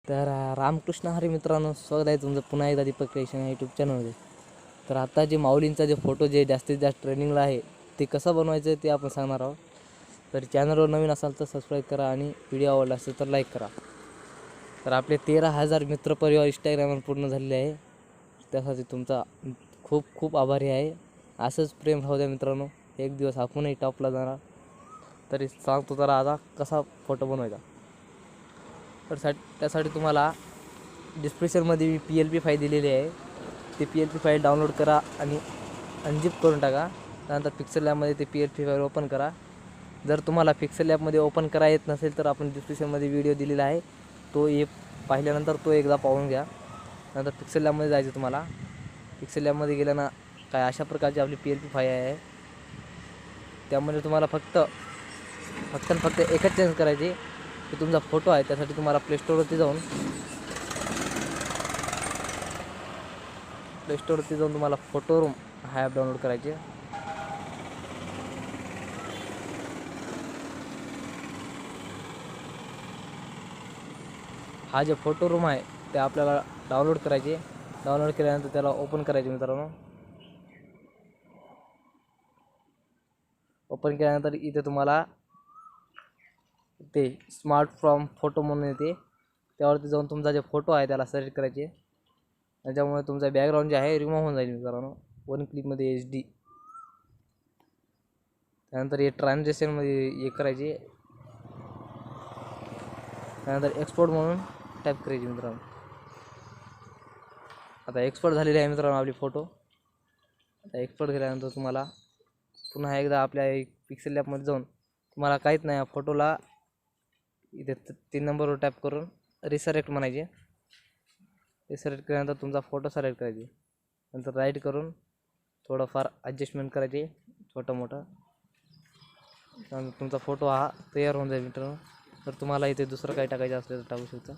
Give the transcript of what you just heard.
रामकृष्ण हरी मित्रांनो, स्वागत आहे तुमचं पुन्हा एकदा दीपक क्रिएशन या यूट्यूब चॅनलमध्ये. तर आता जे माऊलींचा जे फोटो जे जास्तीत जास्त ट्रेनिंगला आहे ते कसं बनवायचं ते आपण सांगणार आहोत. तर चॅनलवर नवीन असाल तर सबस्क्राईब करा आणि व्हिडिओ आवडला असेल तर लाईक करा. तर आपले 13,000 मित्रपरिवार इंस्टाग्रामवर पूर्ण झालेले आहे. त्यासाठी तुमचा खूप खूप आभारी आहे. असंच प्रेम राहू द्या मित्रांनो, एक दिवस आपणही टॉपला जाणार. तरी सांगतो जरा आता कसा फोटो बनवायचा. तर त्यासाठी तुम्हाला डिस्क्रिप्शनमध्ये मी PLP फाईल दिलेली आहे. ते PLP फाईल डाउनलोड करा आणि अनझिप करून टाका. त्यानंतर पिक्सेल लॅबमध्ये ते PLP फाईल ओपन करा. जर तुम्हाला पिक्सेल लॅबमध्ये ओपन करा येत नसेल तर आपण डिस्क्रिप्शनमध्ये व्हिडिओ दिलेला आहे, तो पाहिल्यानंतर तो एकदा पाहून घ्या. नंतर पिक्सेल लॅबमध्ये जायचं तुम्हाला. पिक्सेल लॅबमध्ये गेल्यानं काय अशा प्रकारची आपली PLP फाईल आहे. त्यामध्ये तुम्हाला फक्त एकच चेंज करायची की तुमचा फोटो आहे. त्यासाठी तुम्हाला प्लेस्टोरवरती जाऊन तुम्हाला फोटो रूम हा ॲप डाउनलोड करायचे. हा जे फोटो रूम आहे ते आपल्याला डाउनलोड करायचे. डाउनलोड केल्यानंतर त्याला ओपन करायचे मित्रांनो. ओपन केल्यानंतर इथे तुम्हाला ते स्मार्ट फ्रॉम फोटो म्हणून येते, त्यावरती जाऊन तुमचा जे फोटो आहे त्याला सिलेक्ट करायचे. त्याच्यामुळे तुमचा बॅकग्राऊंड जे आहे रिमूव्ह होऊन जाईल मित्रांनो 1 क्लिकमध्ये HD. त्यानंतर हे ट्रान्झॅक्शनमध्ये हे करायचे. त्यानंतर एक्सपोर्ट म्हणून टाईप करायचे मित्रांनो. आता एक्सपोर्ट झालेले आहे मित्रांनो आपली फोटो. आता एक्सपोर्ट केल्यानंतर तुम्हाला पुन्हा एकदा आपल्या पिक्सेल लॅबमध्ये जाऊन तुम्हाला काहीच नाही फोटोला इथे 3 नंबरवर टॅप करून रिसिलेक्ट म्हणायचे. रिसिलेक्ट केल्यानंतर तुमचा फोटो सिलेक्ट करायचे. नंतर राईट करून थोडंफार ॲडजस्टमेंट करायचे छोटं मोठं. तुमचा फोटो हा तयार होऊन जाईल मित्रांनो. तर तुम्हाला इथे दुसरं काही टाकायचं असलं तर टाकू शकता.